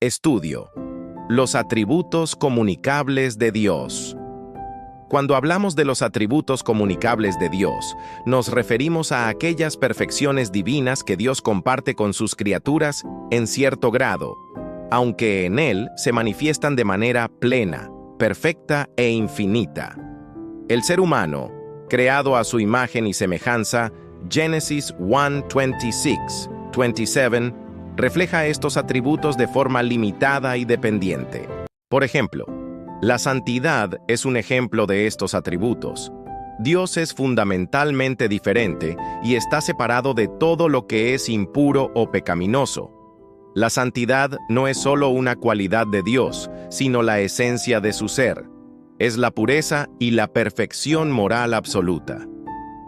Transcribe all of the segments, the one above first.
Estudio. Los atributos comunicables de Dios. Cuando hablamos de los atributos comunicables de Dios, nos referimos a aquellas perfecciones divinas que Dios comparte con sus criaturas en cierto grado, aunque en Él se manifiestan de manera plena, perfecta e infinita. El ser humano, creado a su imagen y semejanza, Génesis 1:26-27, refleja estos atributos de forma limitada y dependiente. Por ejemplo, la santidad es un ejemplo de estos atributos. Dios es fundamentalmente diferente y está separado de todo lo que es impuro o pecaminoso. La santidad no es solo una cualidad de Dios, sino la esencia de su ser. Es la pureza y la perfección moral absoluta.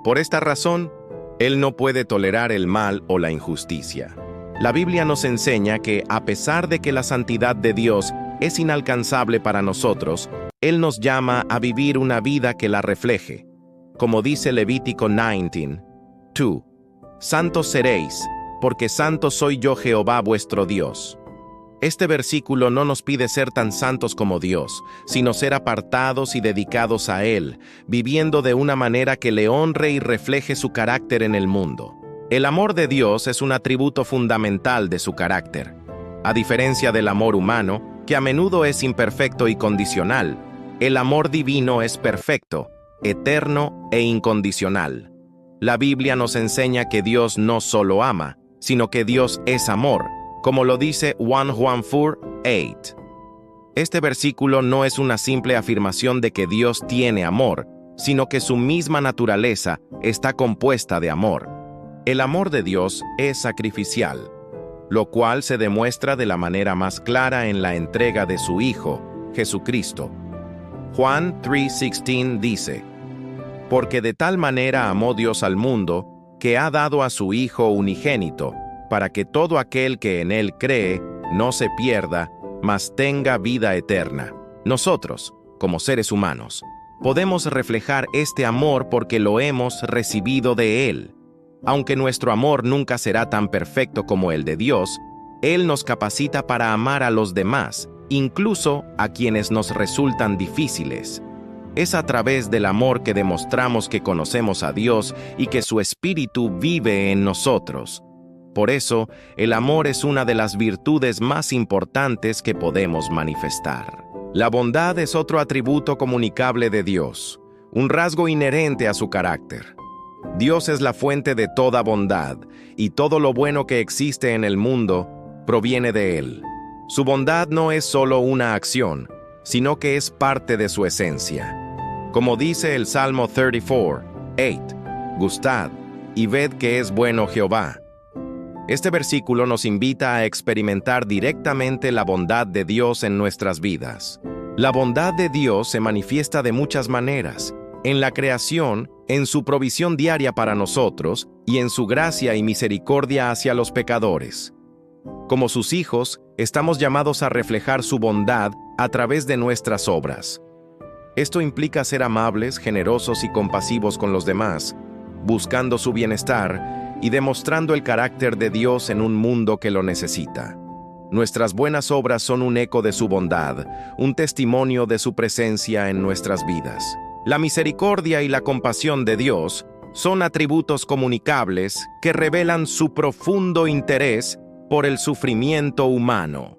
Por esta razón, Él no puede tolerar el mal o la injusticia. La Biblia nos enseña que, a pesar de que la santidad de Dios es inalcanzable para nosotros, Él nos llama a vivir una vida que la refleje. Como dice Levítico 19:2, «Santos seréis, porque santo soy yo Jehová vuestro Dios». Este versículo no nos pide ser tan santos como Dios, sino ser apartados y dedicados a Él, viviendo de una manera que le honre y refleje su carácter en el mundo. El amor de Dios es un atributo fundamental de su carácter. A diferencia del amor humano, que a menudo es imperfecto y condicional, el amor divino es perfecto, eterno e incondicional. La Biblia nos enseña que Dios no solo ama, sino que Dios es amor, como lo dice 1 Juan 4:8. Este versículo no es una simple afirmación de que Dios tiene amor, sino que su misma naturaleza está compuesta de amor. El amor de Dios es sacrificial, lo cual se demuestra de la manera más clara en la entrega de su Hijo, Jesucristo. Juan 3:16 dice, «Porque de tal manera amó Dios al mundo, que ha dado a su Hijo unigénito, para que todo aquel que en Él cree no se pierda, mas tenga vida eterna». Nosotros, como seres humanos, podemos reflejar este amor porque lo hemos recibido de Él. Aunque nuestro amor nunca será tan perfecto como el de Dios, Él nos capacita para amar a los demás, incluso a quienes nos resultan difíciles. Es a través del amor que demostramos que conocemos a Dios y que su Espíritu vive en nosotros. Por eso, el amor es una de las virtudes más importantes que podemos manifestar. La bondad es otro atributo comunicable de Dios, un rasgo inherente a su carácter. Dios es la fuente de toda bondad, y todo lo bueno que existe en el mundo proviene de Él. Su bondad no es solo una acción, sino que es parte de su esencia. Como dice el Salmo 34:8, «Gustad y ved que es bueno Jehová». Este versículo nos invita a experimentar directamente la bondad de Dios en nuestras vidas. La bondad de Dios se manifiesta de muchas maneras: en la creación, en su provisión diaria para nosotros y en su gracia y misericordia hacia los pecadores. Como sus hijos, estamos llamados a reflejar su bondad a través de nuestras obras. Esto implica ser amables, generosos y compasivos con los demás, buscando su bienestar y demostrando el carácter de Dios en un mundo que lo necesita. Nuestras buenas obras son un eco de su bondad, un testimonio de su presencia en nuestras vidas. La misericordia y la compasión de Dios son atributos comunicables que revelan su profundo interés por el sufrimiento humano.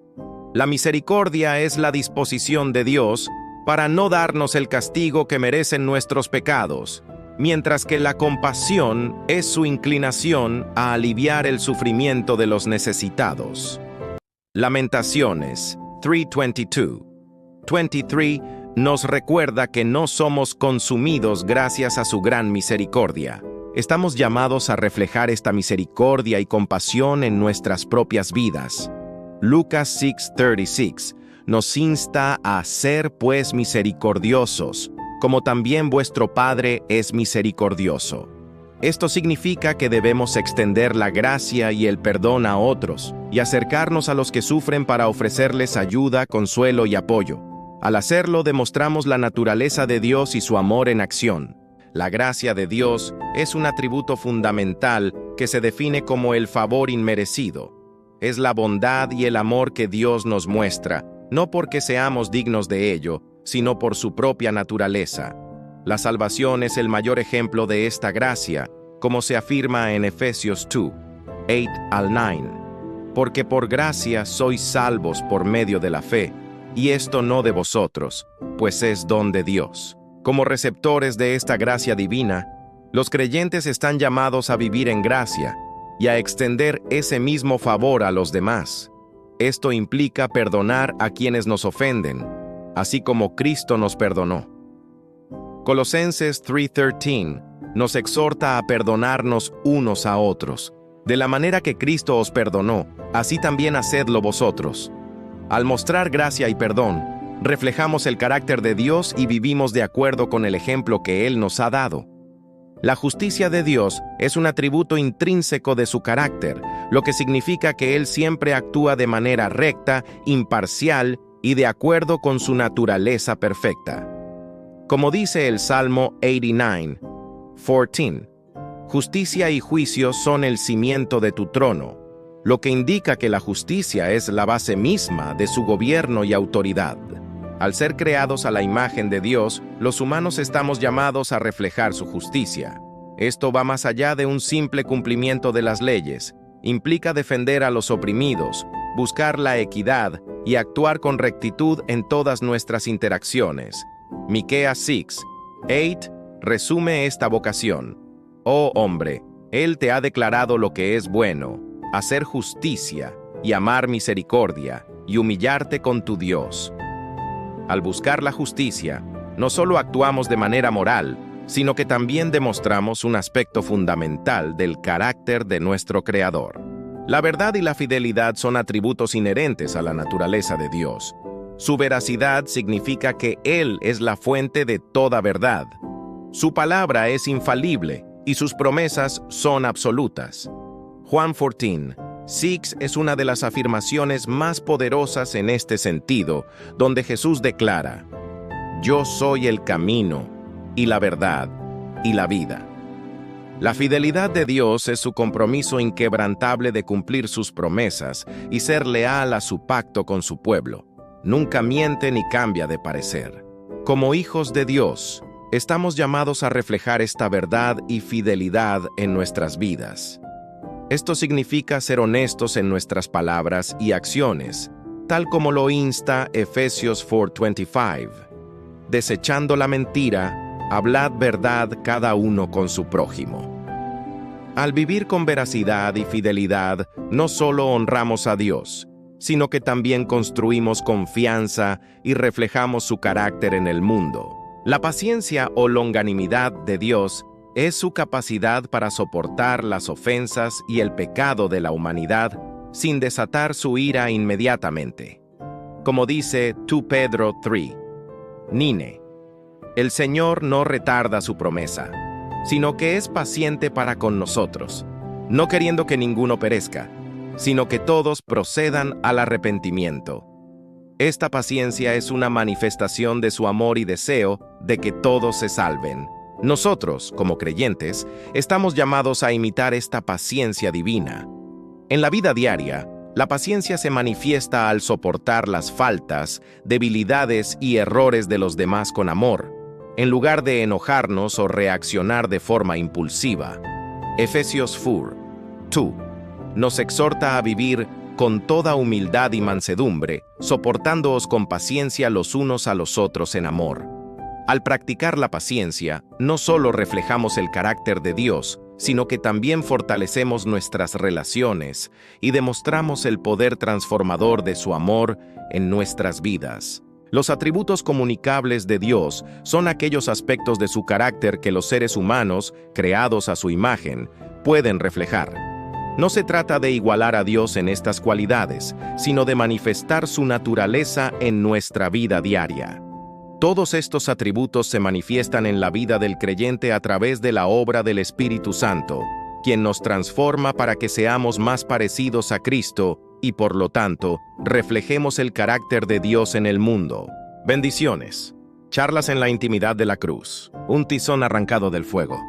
La misericordia es la disposición de Dios para no darnos el castigo que merecen nuestros pecados, mientras que la compasión es su inclinación a aliviar el sufrimiento de los necesitados. Lamentaciones 3:22-23 nos recuerda que no somos consumidos gracias a su gran misericordia. Estamos llamados a reflejar esta misericordia y compasión en nuestras propias vidas. Lucas 6:36 nos insta a ser pues misericordiosos, como también vuestro Padre es misericordioso. Esto significa que debemos extender la gracia y el perdón a otros y acercarnos a los que sufren para ofrecerles ayuda, consuelo y apoyo. Al hacerlo, demostramos la naturaleza de Dios y su amor en acción. La gracia de Dios es un atributo fundamental que se define como el favor inmerecido. es la bondad y el amor que Dios nos muestra, no porque seamos dignos de ello, sino por su propia naturaleza. La salvación es el mayor ejemplo de esta gracia, como se afirma en Efesios 2, 8 al 9. Porque por gracia sois salvos por medio de la fe, y esto no de vosotros, pues es don de Dios. Como receptores de esta gracia divina, los creyentes están llamados a vivir en gracia y a extender ese mismo favor a los demás. Esto implica perdonar a quienes nos ofenden, así como Cristo nos perdonó. Colosenses 3:13 nos exhorta a perdonarnos unos a otros. De la manera que Cristo os perdonó, así también hacedlo vosotros. Al mostrar gracia y perdón, reflejamos el carácter de Dios y vivimos de acuerdo con el ejemplo que Él nos ha dado. La justicia de Dios es un atributo intrínseco de su carácter, lo que significa que Él siempre actúa de manera recta, imparcial y de acuerdo con su naturaleza perfecta. Como dice el Salmo 89:14, justicia y juicio son el cimiento de tu trono, lo que indica que la justicia es la base misma de su gobierno y autoridad. Al ser creados a la imagen de Dios, los humanos estamos llamados a reflejar su justicia. Esto va más allá de un simple cumplimiento de las leyes. Implica defender a los oprimidos, buscar la equidad y actuar con rectitud en todas nuestras interacciones. Miqueas 6:8 resume esta vocación. Oh hombre, Él te ha declarado lo que es bueno, hacer justicia y amar misericordia y humillarte con tu Dios. Al buscar la justicia, no solo actuamos de manera moral, sino que también demostramos un aspecto fundamental del carácter de nuestro Creador. La verdad y la fidelidad son atributos inherentes a la naturaleza de Dios. Su veracidad significa que Él es la fuente de toda verdad. Su palabra es infalible y sus promesas son absolutas. Juan 14:6 es una de las afirmaciones más poderosas en este sentido, donde Jesús declara: Yo soy el camino, y la verdad, y la vida. La fidelidad de Dios es su compromiso inquebrantable de cumplir sus promesas y ser leal a su pacto con su pueblo. Nunca miente ni cambia de parecer. Como hijos de Dios, estamos llamados a reflejar esta verdad y fidelidad en nuestras vidas. Esto significa ser honestos en nuestras palabras y acciones, tal como lo insta Efesios 4:25. Desechando la mentira, hablad verdad cada uno con su prójimo. Al vivir con veracidad y fidelidad, no solo honramos a Dios, sino que también construimos confianza y reflejamos su carácter en el mundo. La paciencia o longanimidad de Dios es su capacidad para soportar las ofensas y el pecado de la humanidad sin desatar su ira inmediatamente. Como dice 2 Pedro 3, Nine, el Señor no retarda su promesa, sino que es paciente para con nosotros, no queriendo que ninguno perezca, sino que todos procedan al arrepentimiento. Esta paciencia es una manifestación de su amor y deseo de que todos se salven. Nosotros, como creyentes, estamos llamados a imitar esta paciencia divina. En la vida diaria, la paciencia se manifiesta al soportar las faltas, debilidades y errores de los demás con amor, en lugar de enojarnos o reaccionar de forma impulsiva. Efesios 4:2 nos exhorta a vivir con toda humildad y mansedumbre, soportándoos con paciencia los unos a los otros en amor. Al practicar la paciencia, no solo reflejamos el carácter de Dios, sino que también fortalecemos nuestras relaciones y demostramos el poder transformador de su amor en nuestras vidas. Los atributos comunicables de Dios son aquellos aspectos de su carácter que los seres humanos, creados a su imagen, pueden reflejar. No se trata de igualar a Dios en estas cualidades, sino de manifestar su naturaleza en nuestra vida diaria. Todos estos atributos se manifiestan en la vida del creyente a través de la obra del Espíritu Santo, quien nos transforma para que seamos más parecidos a Cristo y, por lo tanto, reflejemos el carácter de Dios en el mundo. Bendiciones. Charlas en la intimidad de la cruz. Un tizón arrancado del fuego.